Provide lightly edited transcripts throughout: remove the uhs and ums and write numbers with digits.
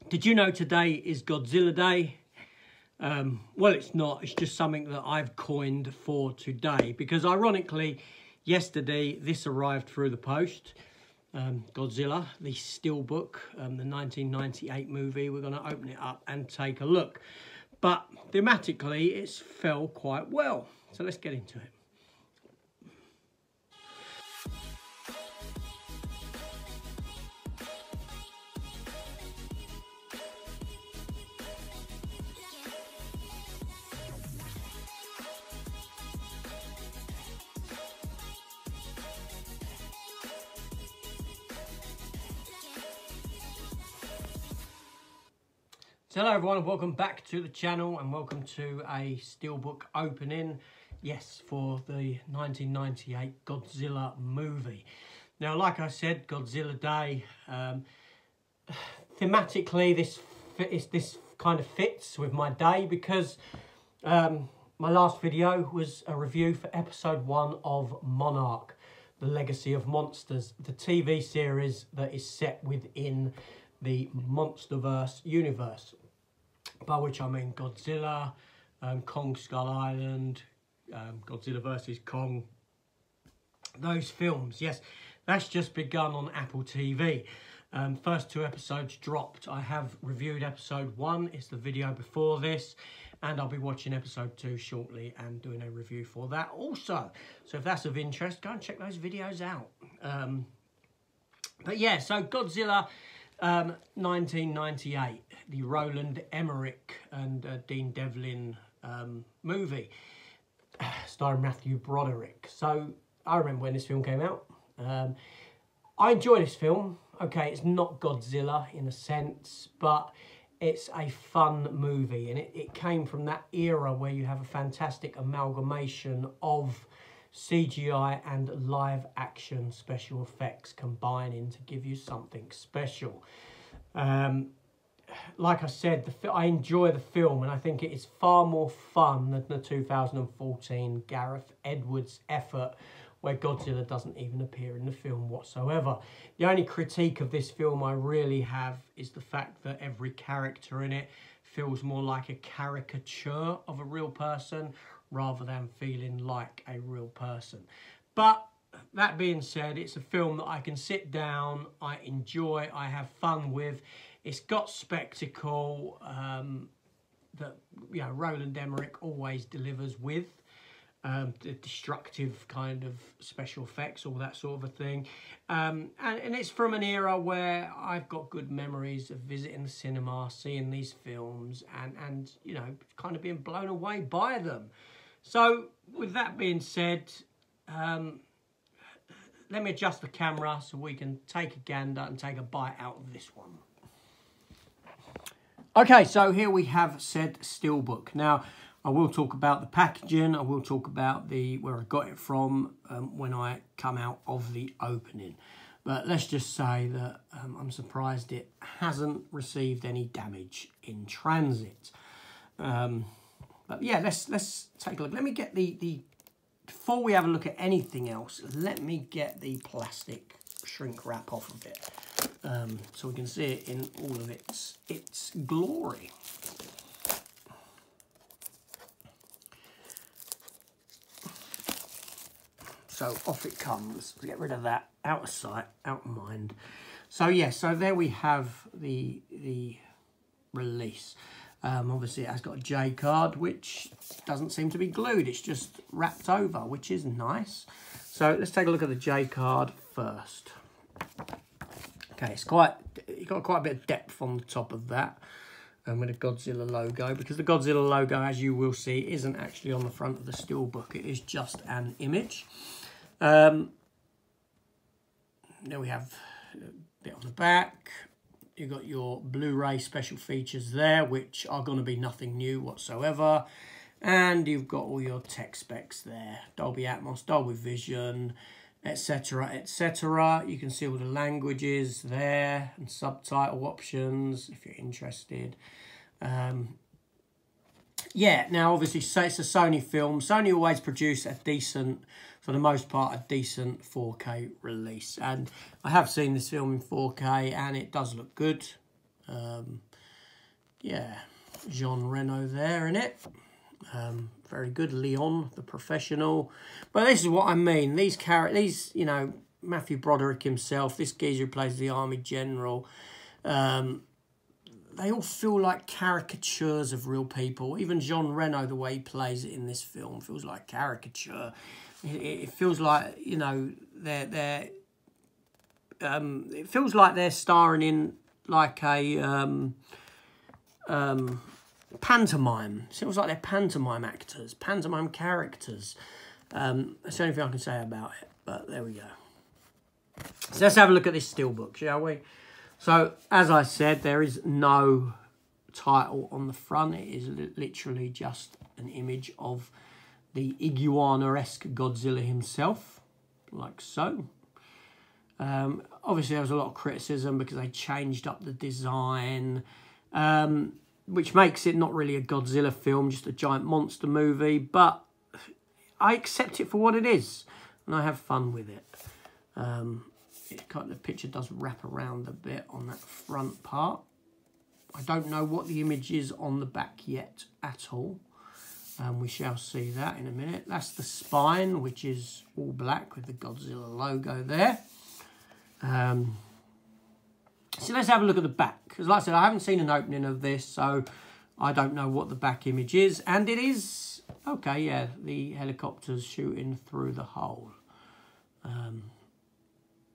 Did you know today is Godzilla Day? Well, it's not. It's just something that I've coined for today because, ironically, yesterday this arrived through the post. Godzilla, the Steelbook, the 1998 movie. We're going to open it up and take a look. But thematically, it's fell quite well. So let's get into it. So hello everyone, welcome back to the channel and welcome to a Steelbook opening, yes, for the 1998 Godzilla movie. Now, like I said, Godzilla Day, thematically this kind of fits with my day because my last video was a review for episode 1 of Monarch, The Legacy of Monsters, the TV series that is set within the Monsterverse universe, by which I mean Godzilla, Kong Skull Island, Godzilla vs. Kong, those films. Yes, that's just begun on Apple TV. First 2 episodes dropped. I have reviewed episode 1, it's the video before this, and I'll be watching episode 2 shortly and doing a review for that also. So if that's of interest, go and check those videos out. But yeah, so Godzilla 1998, the Roland Emmerich and Dean Devlin movie, starring Matthew Broderick. So I remember when this film came out. I enjoy this film. Okay, it's not Godzilla in a sense, but it's a fun movie, and it came from that era where you have a fantastic amalgamation of CGI and live action special effects combining to give you something special. Like I said, I enjoy the film, and I think it is far more fun than the 2014 Gareth Edwards effort where Godzilla doesn't even appear in the film whatsoever. The only critique of this film I really have is the fact that every character in it feels more like a caricature of a real person rather than feeling like a real person. But that being said, it's a film that I can sit down, I enjoy, I have fun with. It's got spectacle that, you know, Roland Emmerich always delivers with. The destructive kind of special effects, all that sort of a thing. And it's from an era where I've got good memories of visiting the cinema, seeing these films, and you know, kind of being blown away by them. So, with that being said, let me adjust the camera so we can take a gander and take a bite out of this one. Okay, so here we have said Steelbook. Now, I will talk about the packaging, I will talk about where I got it from when I come out of the opening. But let's just say that I'm surprised it hasn't received any damage in transit. But yeah, let's take a look. Let me get before we have a look at anything else, let me get the plastic shrink wrap off of it, so we can see it in all of its glory. So off it comes. Let's get rid of that, out of sight, out of mind. So yeah, so there we have the release. Obviously it has got a J card, which doesn't seem to be glued, it's just wrapped over, which is nice. So let's take a look at the J card first. Okay, it's got quite a bit of depth on the top of that, with a Godzilla logo, because the Godzilla logo, as you will see, isn't actually on the front of the Steelbook, it is just an image. Then we have a bit on the back. You've got your Blu-ray special features there, which are going to be nothing new whatsoever. And you've got all your tech specs there. Dolby Atmos, Dolby Vision, etc, etc. You can see all the languages there and subtitle options if you're interested. Yeah, now obviously it's a Sony film. Sony always produce a decent, for the most part, a decent 4K release. And I have seen this film in 4K and it does look good. Yeah, Jean Reno there in it. Very good. Leon, the professional. But this is what I mean. These characters, you know, Matthew Broderick himself, this geezer who plays the Army General, they all feel like caricatures of real people. Even Jean Reno, the way he plays it in this film, feels like caricature. It feels like, you know, it feels like they're starring in like a pantomime. It feels like they're pantomime actors, pantomime characters. That's the only thing I can say about it, but there we go. So let's have a look at this Steelbook, shall we? So, as I said, there is no title on the front. It is literally just an image of the iguana-esque Godzilla himself, like so. Obviously, there was a lot of criticism because they changed up the design, which makes it not really a Godzilla film, just a giant monster movie. But I accept it for what it is, and I have fun with it. The picture does wrap around a bit on that front part. I don't know what the image is on the back yet at all. We shall see that in a minute. That's the spine, which is all black with the Godzilla logo there. So let's have a look at the back. Because like I said, I haven't seen an opening of this, so I don't know what the back image is. And it is, okay, yeah, the helicopter's shooting through the hole.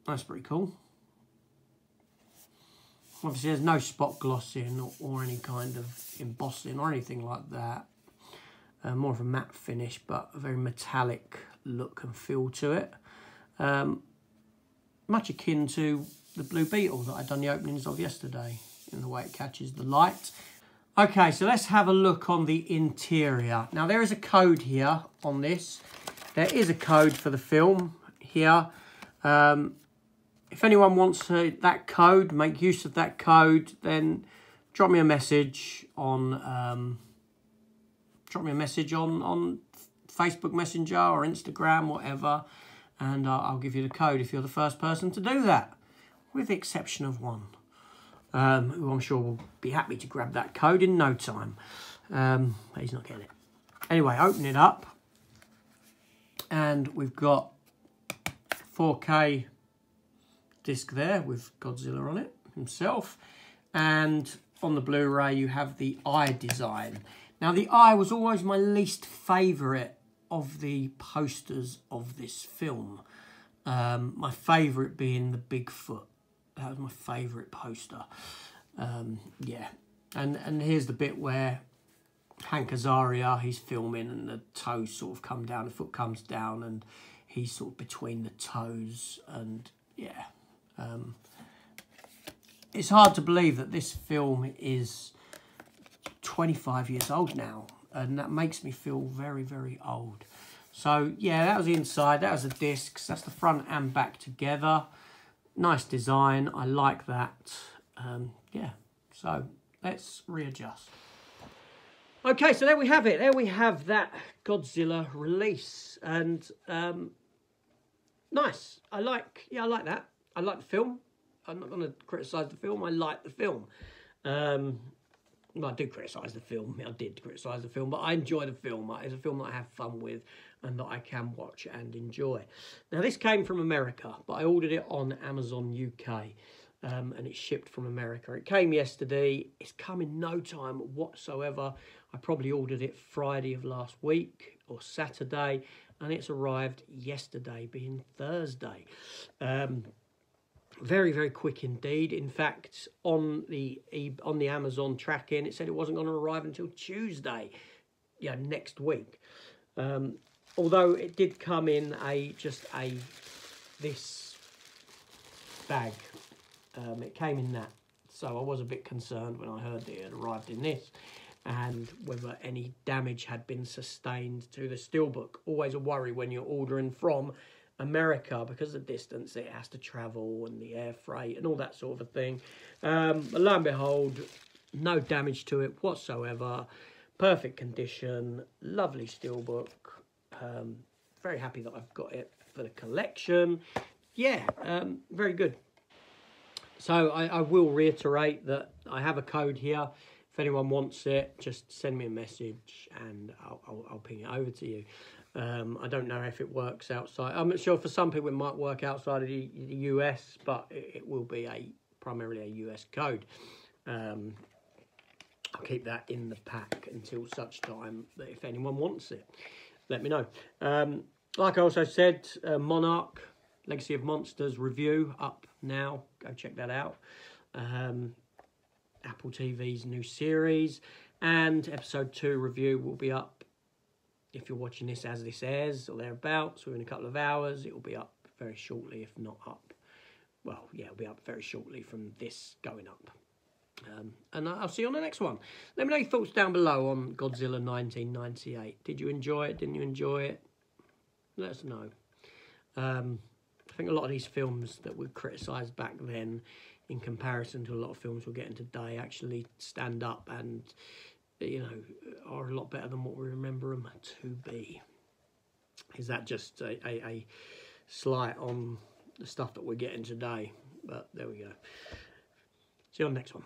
That's pretty cool. Obviously, there's no spot glossing or any kind of embossing or anything like that. More of a matte finish, but a very metallic look and feel to it. Much akin to the Blue Beetle that I'd done the openings of yesterday, in the way it catches the light. Okay, so let's have a look on the interior. Now, there is a code here on this. There is a code for the film here. If anyone wants that code, make use of that code, then drop me a message on Facebook Messenger or Instagram, whatever, and I'll give you the code if you're the first person to do that, with the exception of one, who I'm sure will be happy to grab that code in no time. But he's not getting it. Anyway, open it up, and we've got 4K disc there with Godzilla on it himself, and on the Blu-ray you have the eye design. Now, the eye was always my least favourite of the posters of this film. My favourite being the Bigfoot. That was my favourite poster. Yeah, and here's the bit where Hank Azaria, he's filming, and the toes sort of come down, the foot comes down, and he's sort of between the toes, and yeah. It's hard to believe that this film is 25 years old now, and that makes me feel very, very old. So yeah, that was the inside, that was the discs, that's the front and back together. Nice design, I like that. Yeah, so let's readjust. Okay, so there we have it. There we have that Godzilla release, and nice. I like that. I like the film. I'm not going to criticise the film. I like the film. Well, I do criticise the film. I did criticise the film, but I enjoy the film. It's a film that I have fun with and that I can watch and enjoy. Now, this came from America, but I ordered it on Amazon UK, and it shipped from America. It came yesterday. It's come in no time whatsoever. I probably ordered it Friday of last week or Saturday, and it's arrived yesterday, being Thursday. Very, very quick indeed. In fact, on the Amazon tracking, it said it wasn't going to arrive until Tuesday, yeah, next week. Although it did come in this bag. It came in that, so I was a bit concerned when I heard that it had arrived in this, and whether any damage had been sustained to the Steelbook. Always a worry when you're ordering from America, because of the distance it has to travel and the air freight and all that sort of a thing. But lo and behold, no damage to it whatsoever. Perfect condition, lovely Steelbook. Very happy that I've got it for the collection. Yeah, very good. So I will reiterate that I have a code here. If anyone wants it, just send me a message and I'll ping it over to you. I don't know if it works outside. I'm not sure, for some people it might work outside of the US, but it will be primarily a US code. I'll keep that in the pack until such time that if anyone wants it, let me know. Like I also said, Monarch, Legacy of Monsters review up now. Go check that out. Apple TV's new series, and episode 2 review will be up, if you're watching this as this airs or thereabouts, within a couple of hours. It will be up very shortly, if not up. Well, yeah, it'll be up very shortly from this going up. And I'll see you on the next one. Let me know your thoughts down below on Godzilla 1998. Did you enjoy it? Didn't you enjoy it? Let us know. I think a lot of these films that were criticised back then, in comparison to a lot of films we're getting today, actually stand up and, you know, are a lot better than what we remember them to be. Is that just a slight on the stuff that we're getting today? But there we go. See you on the next one.